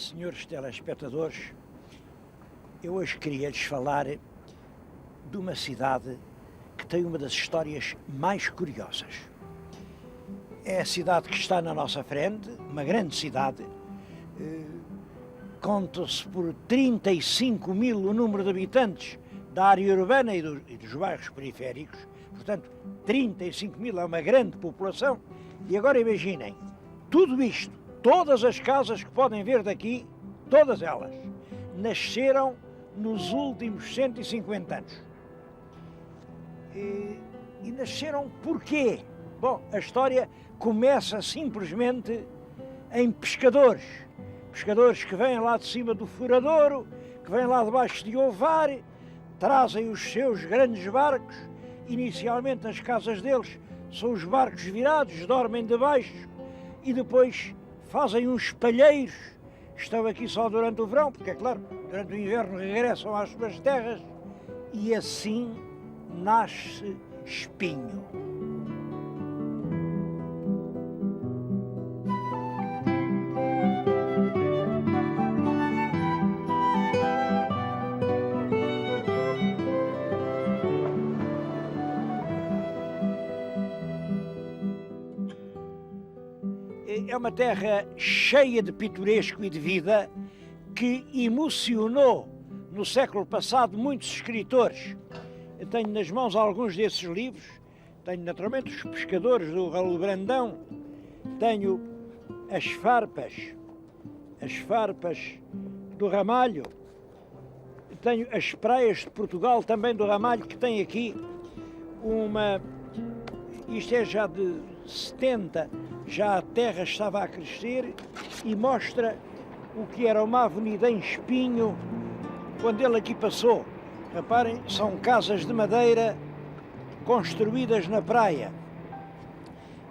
Senhores telespectadores, eu hoje queria-lhes falar de uma cidade que tem uma das histórias mais curiosas. É a cidade que está na nossa frente, uma grande cidade. Conta-se por 35 mil o número de habitantes da área urbana e dos bairros periféricos. Portanto, 35 mil é uma grande população. E agora imaginem, tudo isto, todas as casas que podem ver daqui, todas elas, nasceram nos últimos 150 anos. E nasceram porquê? Bom, a história começa simplesmente em pescadores. Pescadores que vêm lá de cima do Furadouro, que vêm lá de baixo de Ovar, trazem os seus grandes barcos. Inicialmente as casas deles são os barcos virados, dormem debaixo e depois fazem uns palheiros. Estão aqui só durante o verão, porque é claro, durante o inverno regressam às suas terras e assim nasce Espinho. É uma terra cheia de pitoresco e de vida que emocionou no século passado muitos escritores. Eu tenho nas mãos alguns desses livros, tenho naturalmente Os Pescadores do Raul Brandão, tenho As Farpas do Ramalho, tenho As Praias de Portugal também do Ramalho, que tem aqui isto é já de 70, já a terra estava a crescer e mostra o que era uma avenida em Espinho quando ele aqui passou. Reparem, são casas de madeira construídas na praia.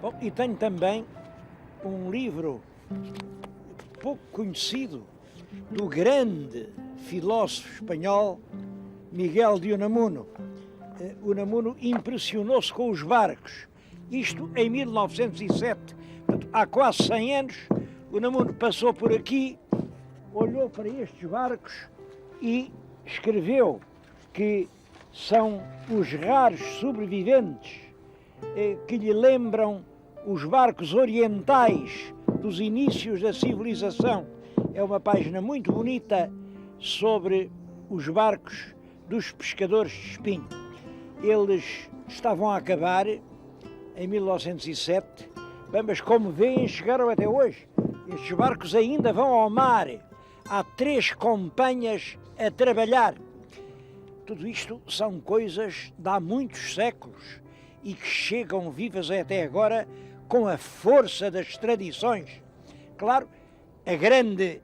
Bom, e tenho também um livro pouco conhecido do grande filósofo espanhol Miguel de Unamuno. Unamuno impressionou-se com os barcos. Isto em 1907, portanto, há quase 100 anos, Unamuno passou por aqui, olhou para estes barcos e escreveu que são os raros sobreviventes que lhe lembram os barcos orientais dos inícios da civilização. É uma página muito bonita sobre os barcos dos pescadores de Espinho. Eles estavam a acabar em 1907, mas como veem, chegaram até hoje. Estes barcos ainda vão ao mar. Há 3 companhias a trabalhar. Tudo isto são coisas de há muitos séculos e que chegam vivas até agora com a força das tradições. Claro, a grande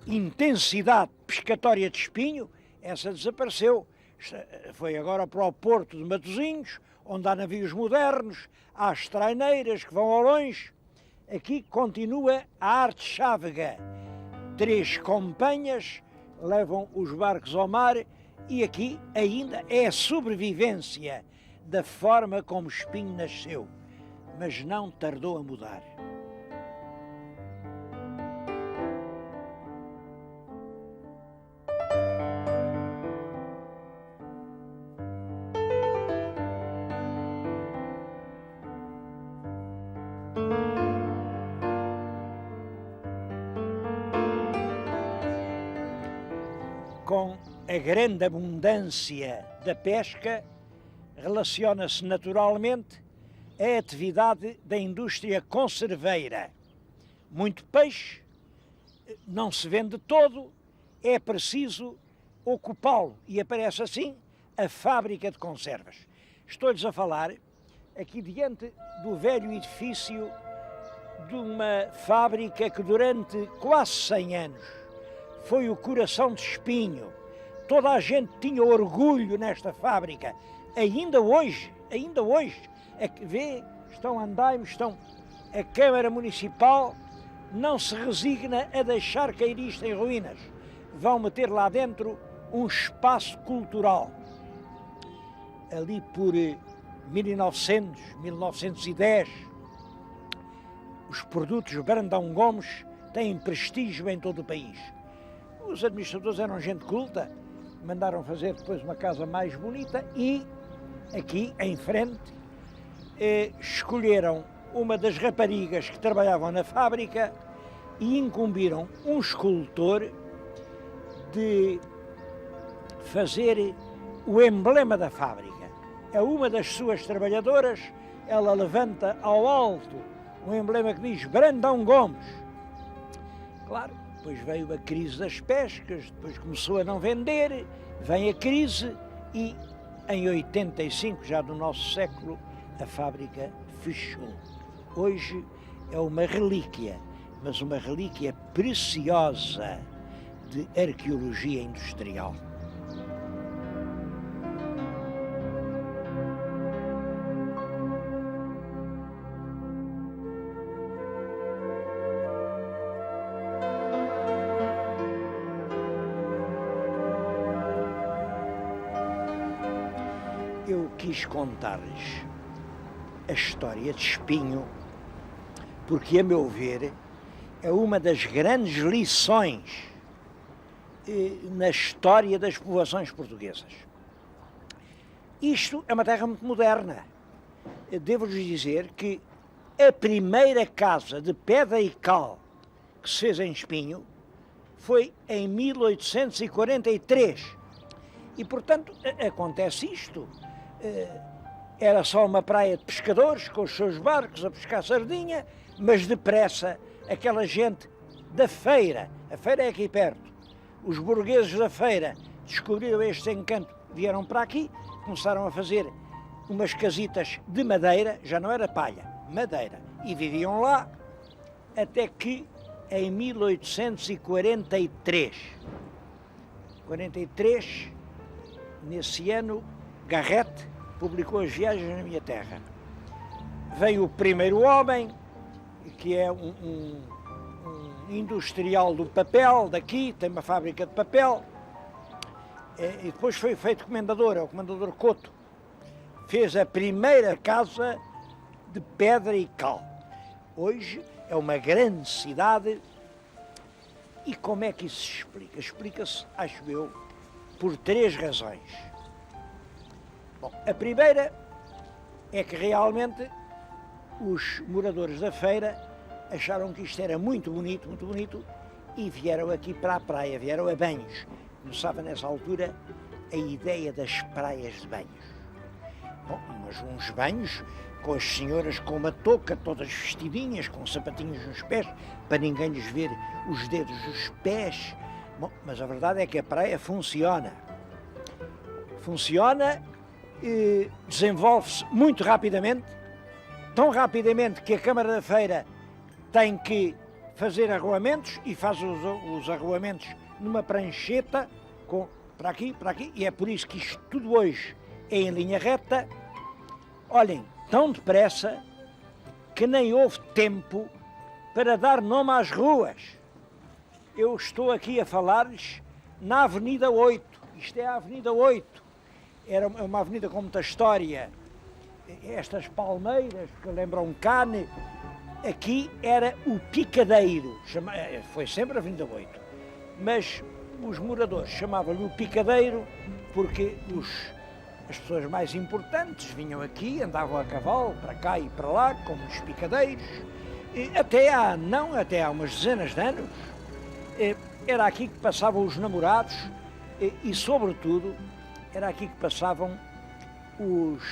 intensidade pescatória de Espinho, essa desapareceu. Foi agora para o Porto de Matosinhos, onde há navios modernos, há as traineiras que vão ao longe. Aqui continua a arte chávega. 3 companhias levam os barcos ao mar e aqui ainda é a sobrevivência da forma como Espinho nasceu, mas não tardou a mudar. Com a grande abundância da pesca, relaciona-se naturalmente a atividade da indústria conserveira. Muito peixe, não se vende todo, é preciso ocupá-lo e aparece assim a fábrica de conservas. Estou-lhes a falar aqui diante do velho edifício de uma fábrica que durante quase 100 anos foi o coração de Espinho. Toda a gente tinha orgulho nesta fábrica. Ainda hoje, estão andaimes, a Câmara Municipal não se resigna a deixar cair isto em ruínas. Vão meter lá dentro um espaço cultural. Ali por 1900, 1910, os produtos Brandão Gomes têm prestígio em todo o país. Os administradores eram gente culta, mandaram fazer depois uma casa mais bonita e aqui em frente escolheram uma das raparigas que trabalhavam na fábrica e incumbiram um escultor de fazer o emblema da fábrica. É uma das suas trabalhadoras, ela levanta ao alto um emblema que diz Brandão Gomes. Claro, depois veio a crise das pescas, depois começou a não vender, vem a crise e em 85, já do nosso século, a fábrica fechou. Hoje é uma relíquia, mas uma relíquia preciosa de arqueologia industrial. Eu quis contar-lhes a história de Espinho, porque, a meu ver, é uma das grandes lições na história das povoações portuguesas. Isto é uma terra muito moderna. Devo-lhes dizer que a primeira casa de pedra e cal que se fez em Espinho foi em 1843. E, portanto, acontece isto. Era só uma praia de pescadores com os seus barcos a pescar sardinha, mas depressa aquela gente da feira, a feira é aqui perto, os burgueses da feira descobriram este encanto, vieram para aqui, começaram a fazer umas casitas de madeira, já não era palha, madeira, e viviam lá até que em 1843, nesse ano, Garrett publicou As Viagens na Minha Terra. Veio o primeiro homem, que é um industrial do papel daqui, tem uma fábrica de papel, e depois foi feito comendador, é o comendador Couto. Fez a primeira casa de pedra e cal. Hoje é uma grande cidade. E como é que isso se explica? Explica-se, acho eu, por três razões. Bom, a primeira é que realmente os moradores da feira acharam que isto era muito bonito, e vieram aqui para a praia, vieram a banhos. Começava nessa altura a ideia das praias de banhos. Bom, mas uns banhos com as senhoras com uma touca, todas vestidinhas, com sapatinhos nos pés, para ninguém lhes ver os dedos dos pés. Bom, mas a verdade é que a praia funciona. Funciona, desenvolve-se muito rapidamente, tão rapidamente que a Câmara da Feira tem que fazer arruamentos e faz os arruamentos numa prancheta, para aqui, e é por isso que isto tudo hoje é em linha reta. Olhem, tão depressa que nem houve tempo para dar nome às ruas. Eu estou aqui a falar-lhes na Avenida 8, isto é a Avenida 8, era uma avenida com muita história, estas palmeiras que lembram Cane, aqui era o Picadeiro, foi sempre a Avenida 8, mas os moradores chamavam-lhe o Picadeiro porque as pessoas mais importantes vinham aqui, andavam a cavalo para cá e para lá, como os picadeiros, e até há umas dezenas de anos, era aqui que passavam os namorados e sobretudo, era aqui que passavam os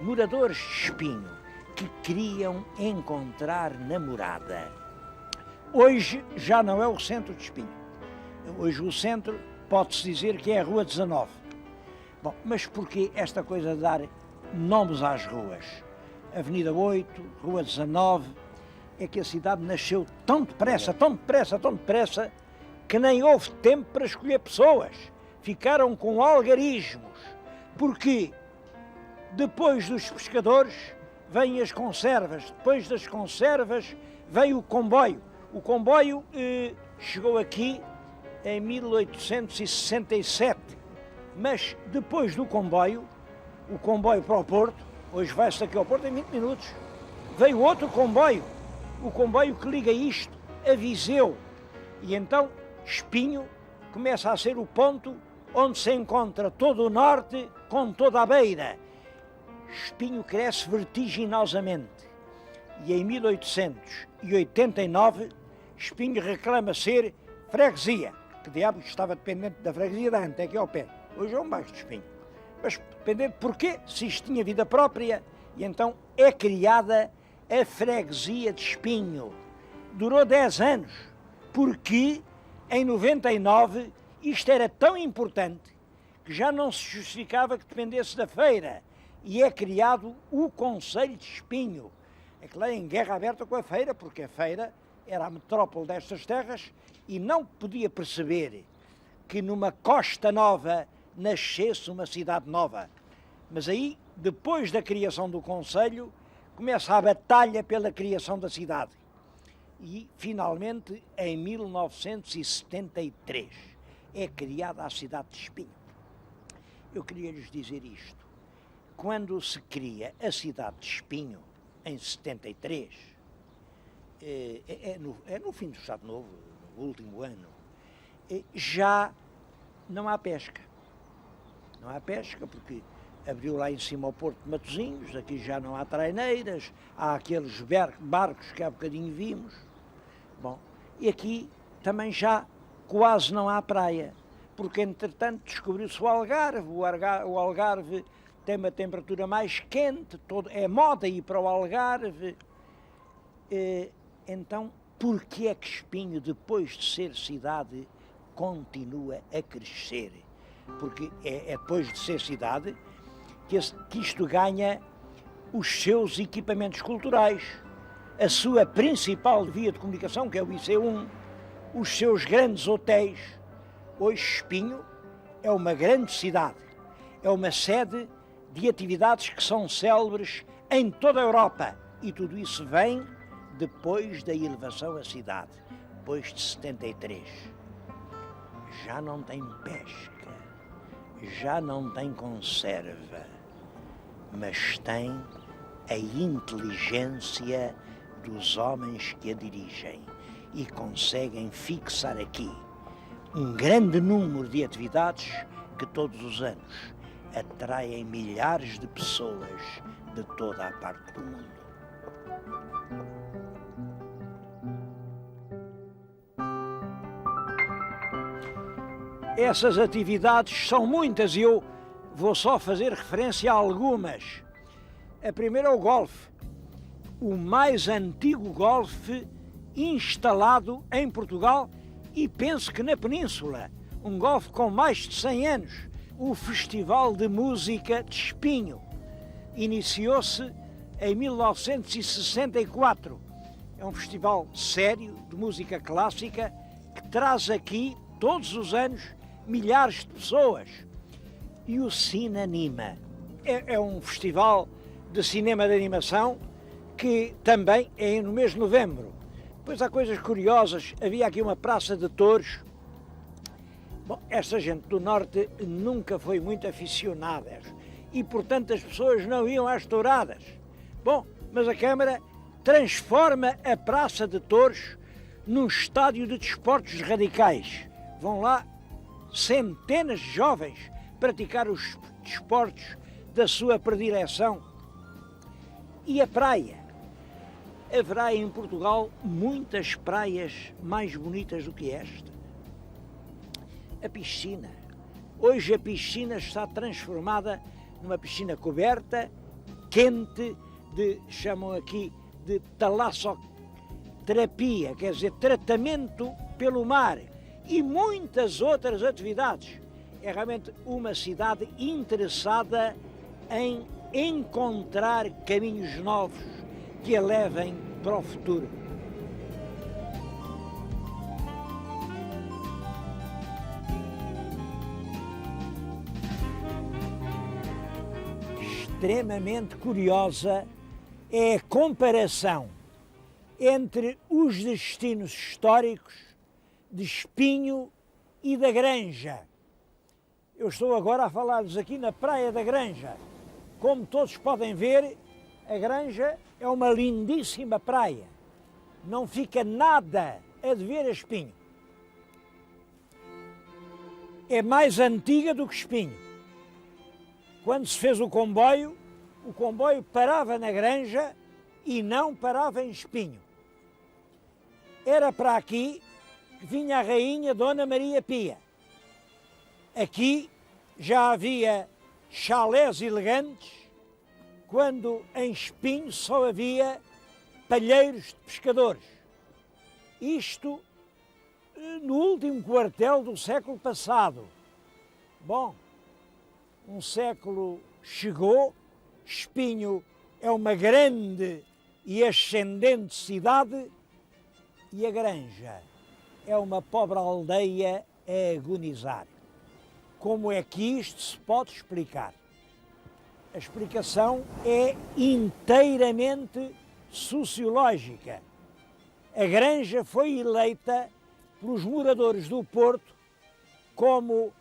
moradores de Espinho, que queriam encontrar namorada. Hoje já não é o centro de Espinho. Hoje o centro pode-se dizer que é a Rua 19. Bom, mas porquê esta coisa de dar nomes às ruas? Avenida 8, Rua 19, é que a cidade nasceu tão depressa, que nem houve tempo para escolher pessoas. Ficaram com algarismos, porque depois dos pescadores vêm as conservas, depois das conservas vem o comboio. O comboio chegou aqui em 1867, mas depois do comboio, o comboio para o Porto, hoje vai-se daqui ao Porto em 20 minutos, veio outro comboio o comboio que liga isto a Viseu. E então Espinho começa a ser o ponto onde se encontra todo o norte com toda a beira. Espinho cresce vertiginosamente e em 1889 Espinho reclama ser freguesia, que diabo estava dependente da freguesia da Ante, aqui ao pé. Hoje é um bairro de Espinho. Mas dependente porquê? Se isto tinha vida própria, e então é criada a freguesia de Espinho. Durou 10 anos, porque em 99 isto era tão importante que já não se justificava que dependesse da feira, e é criado o Conselho de Espinho. É claro, em guerra aberta com a feira, porque a feira era a metrópole destas terras e não podia perceber que numa costa nova nascesse uma cidade nova. Mas aí, depois da criação do Conselho, começa a batalha pela criação da cidade. E, finalmente, em 1973, é criada a cidade de Espinho. Eu queria lhes dizer isto. Quando se cria a cidade de Espinho, em 73, no fim do Estado Novo, no último ano, já não há pesca. Não há pesca porque abriu lá em cima o Porto de Matosinhos, aqui já não há traineiras, há aqueles barcos que há bocadinho vimos. Bom, e aqui também já quase não há praia, porque entretanto descobriu-se o Algarve. O Algarve tem uma temperatura mais quente, é moda ir para o Algarve. Então, porquê é que Espinho, depois de ser cidade, continua a crescer? Porque é depois de ser cidade que isto ganha os seus equipamentos culturais, a sua principal via de comunicação, que é o IC1, os seus grandes hotéis. Hoje Espinho é uma grande cidade, é uma sede de atividades que são célebres em toda a Europa, e tudo isso vem depois da elevação à cidade, depois de 73. Já não tem pesca, já não tem conserva, mas tem a inteligência dos homens que a dirigem e conseguem fixar aqui um grande número de atividades que todos os anos atraem milhares de pessoas de toda a parte do mundo. Essas atividades são muitas e eu vou só fazer referência a algumas. A primeira é o golfe, o mais antigo golfe instalado em Portugal e penso que na Península, um golfe com mais de 100 anos. O Festival de Música de Espinho iniciou-se em 1964. É um festival sério de música clássica que traz aqui, todos os anos, milhares de pessoas. E o Cinanima é um festival de cinema de animação que também é no mês de novembro. Depois há coisas curiosas, havia aqui uma praça de touros. Bom, esta gente do Norte nunca foi muito aficionada e, portanto, as pessoas não iam às touradas. Bom, mas a Câmara transforma a Praça de Touros num estádio de desportos radicais. Vão lá centenas de jovens praticar os desportos da sua predileção. E a praia? Haverá em Portugal muitas praias mais bonitas do que esta. A piscina. Hoje a piscina está transformada numa piscina coberta, quente, chamam aqui de talassoterapia, quer dizer, tratamento pelo mar, e muitas outras atividades. É realmente uma cidade interessada em encontrar caminhos novos que a levem para o futuro. Extremamente curiosa é a comparação entre os destinos históricos de Espinho e da Granja. Eu estou agora a falar-vos aqui na Praia da Granja. Como todos podem ver, a Granja é uma lindíssima praia. não fica nada a dever a Espinho. É mais antiga do que Espinho. Quando se fez o comboio parava na Granja e não parava em Espinho. Era para aqui que vinha a rainha Dona Maria Pia. Aqui já havia chalés elegantes, quando em Espinho só havia palheiros de pescadores. Isto no último quartel do século passado. Bom, um século chegou, Espinho é uma grande e ascendente cidade e a Granja é uma pobre aldeia a agonizar. Como é que isto se pode explicar? A explicação é inteiramente sociológica. A Granja foi eleita pelos moradores do Porto como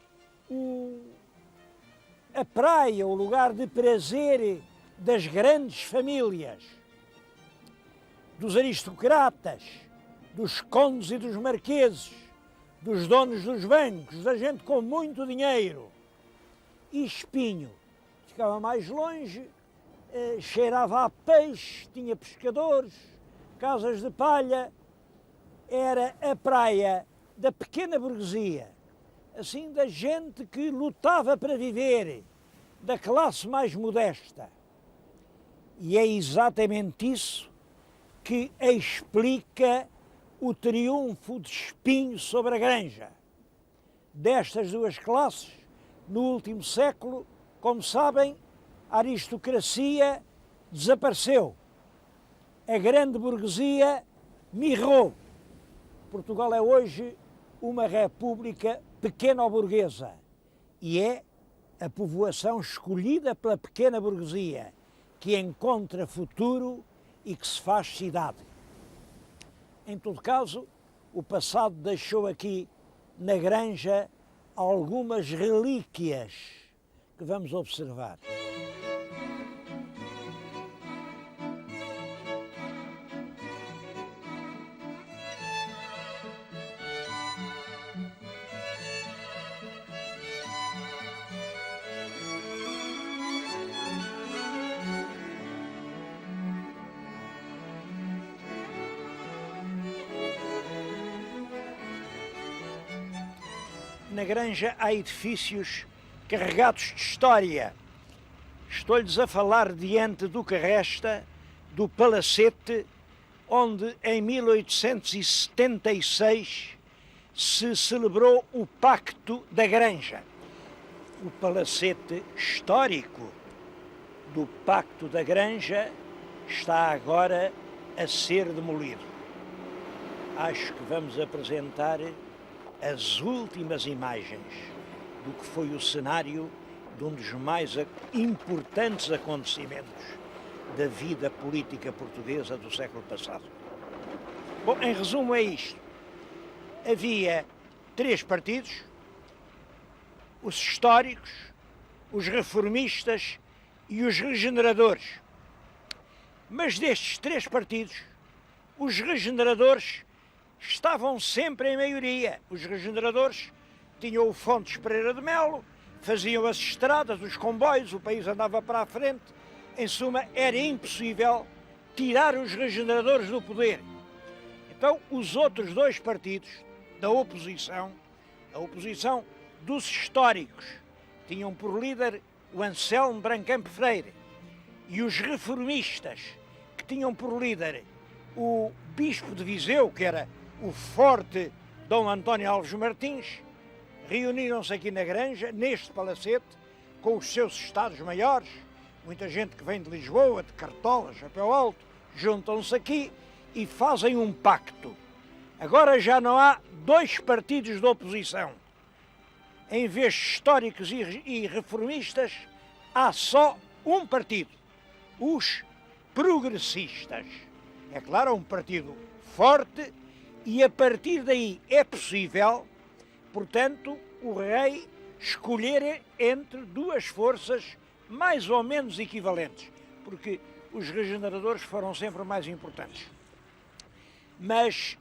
a praia, o lugar de prazer das grandes famílias, dos aristocratas, dos condes e dos marqueses, dos donos dos bancos, da gente com muito dinheiro. E Espinho ficava mais longe, cheirava a peixe, tinha pescadores, casas de palha, era a praia da pequena burguesia, assim da gente que lutava para viver, da classe mais modesta. E é exatamente isso que explica o triunfo de Espinho sobre a Granja. Destas duas classes, no último século, como sabem, a aristocracia desapareceu. A grande burguesia mirrou. Portugal é hoje uma república pequeno-burguesa e é a povoação escolhida pela pequena burguesia que encontra futuro e que se faz cidade. Em todo caso, o passado deixou aqui na Granja algumas relíquias que vamos observar. Na Granja há edifícios carregados de história. Estou-lhes a falar diante do que resta do Palacete, onde em 1876 se celebrou o Pacto da Granja. O Palacete histórico do Pacto da Granja está agora a ser demolido. Acho que vamos apresentar as últimas imagens do que foi o cenário de um dos mais importantes acontecimentos da vida política portuguesa do século passado. Bom, em resumo é isto. Havia três partidos, os históricos, os reformistas e os regeneradores. Mas destes três partidos, os regeneradores estavam sempre em maioria. Os regeneradores tinham o Fontes Pereira de Melo, faziam as estradas, os comboios, o país andava para a frente. Em suma, era impossível tirar os regeneradores do poder. Então, os outros dois partidos da oposição, a oposição dos históricos, tinham por líder o Anselmo Brancamp Freire, e os reformistas, que tinham por líder o Bispo de Viseu, que era o forte Dom António Alves Martins, reuniram-se aqui na Granja, neste palacete, com os seus estados-maiores, muita gente que vem de Lisboa, de Cartola, Chapéu Alto, juntam-se aqui e fazem um pacto. Agora já não há dois partidos de oposição. Em vez de históricos e reformistas, há só um partido, os progressistas. É claro, é um partido forte e a partir daí é possível, portanto, o rei escolher entre duas forças mais ou menos equivalentes, porque os regeneradores foram sempre mais importantes. Mas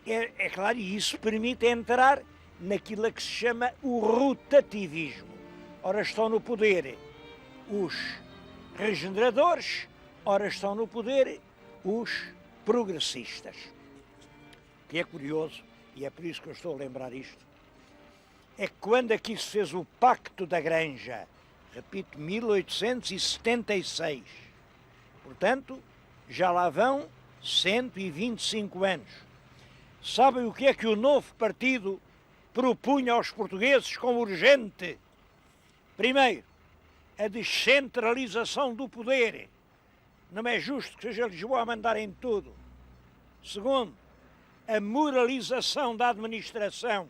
é claro, e isso permite entrar naquilo que se chama o rotativismo. Ora estão no poder os regeneradores, ora estão no poder os progressistas. O que é curioso, e é por isso que eu estou a lembrar isto, é que quando aqui se fez o Pacto da Granja, repito, 1876, portanto, já lá vão 125 anos. Sabem o que é que o novo partido propunha aos portugueses como urgente? Primeiro, a descentralização do poder. Não é justo que seja Lisboa a mandar em tudo. Segundo, a moralização da administração.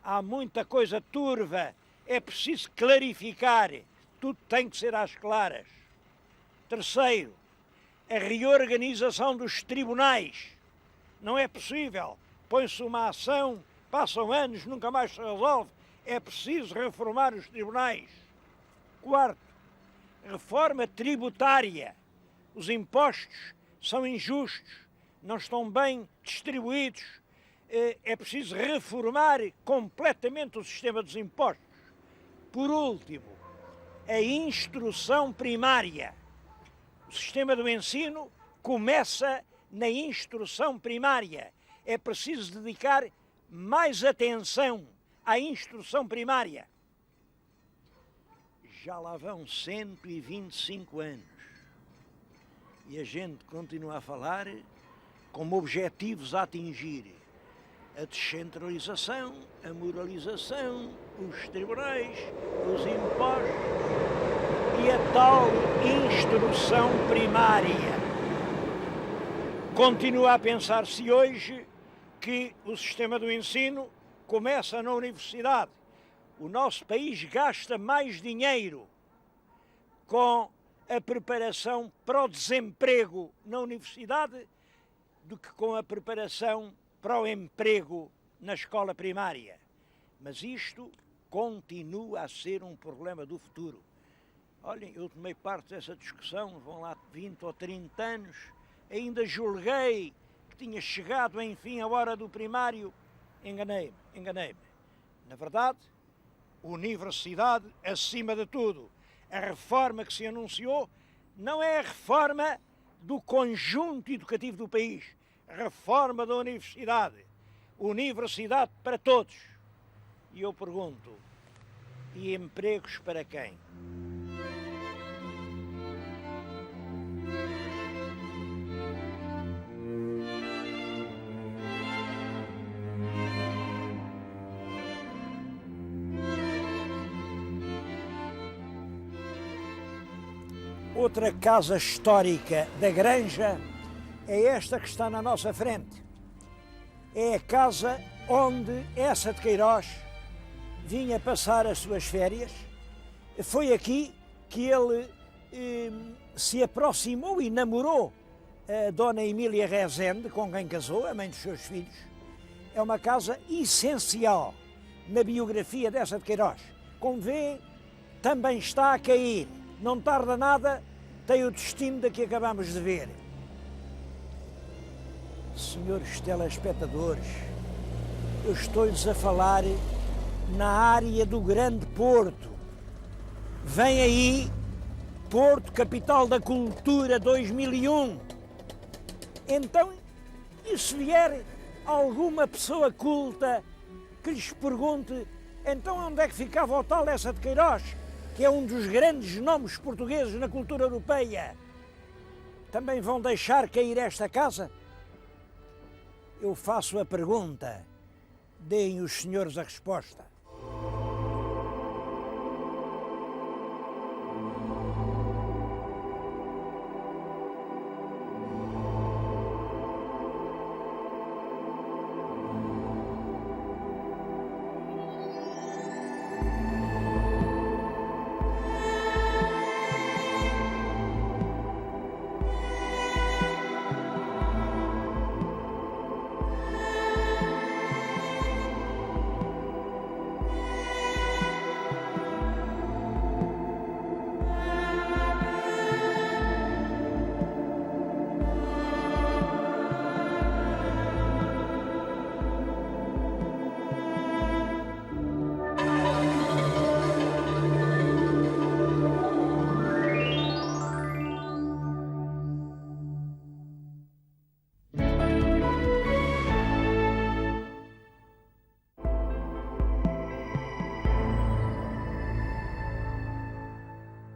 Há muita coisa turva, é preciso clarificar, tudo tem que ser às claras. Terceiro, a reorganização dos tribunais. Não é possível, põe-se uma ação, passam anos, nunca mais se resolve, é preciso reformar os tribunais. Quarto, reforma tributária. Os impostos são injustos, não estão bem distribuídos. É preciso reformar completamente o sistema dos impostos. Por último, a instrução primária. O sistema do ensino começa na instrução primária. É preciso dedicar mais atenção à instrução primária. Já lá vão 125 anos e a gente continua a falar como objetivos a atingir: a descentralização, a moralização, os tribunais, os impostos e a tal instrução primária. Continua a pensar-se hoje que o sistema do ensino começa na universidade. O nosso país gasta mais dinheiro com a preparação para o desemprego na universidade do que com a preparação para o emprego na escola primária. Mas isto continua a ser um problema do futuro. Olhem, eu tomei parte dessa discussão, vão lá 20 ou 30 anos, ainda julguei que tinha chegado, enfim, a hora do primário. Enganei-me. Na verdade, universidade acima de tudo. A reforma que se anunciou não é a reforma do conjunto educativo do país, a reforma da universidade. Universidade para todos. E eu pergunto, e empregos para quem? Outra casa histórica da Granja é esta que está na nossa frente. É a casa onde Eça de Queiroz vinha passar as suas férias. Foi aqui que ele se aproximou e namorou a Dona Emília Rezende, com quem casou, a mãe dos seus filhos. É uma casa essencial na biografia de Eça de Queiroz. Como vê, também está a cair. Não tarda nada, tem o destino da que acabamos de ver. Senhores telespectadores, eu estou-lhes a falar na área do Grande Porto. Vem aí Porto, capital da cultura 2001. Então, e se vier alguma pessoa culta que lhes pergunte: então onde é que ficava o tal Eça de Queiroz, que é um dos grandes nomes portugueses na cultura europeia, também vão deixar cair esta casa? Eu faço a pergunta, deem os senhores a resposta.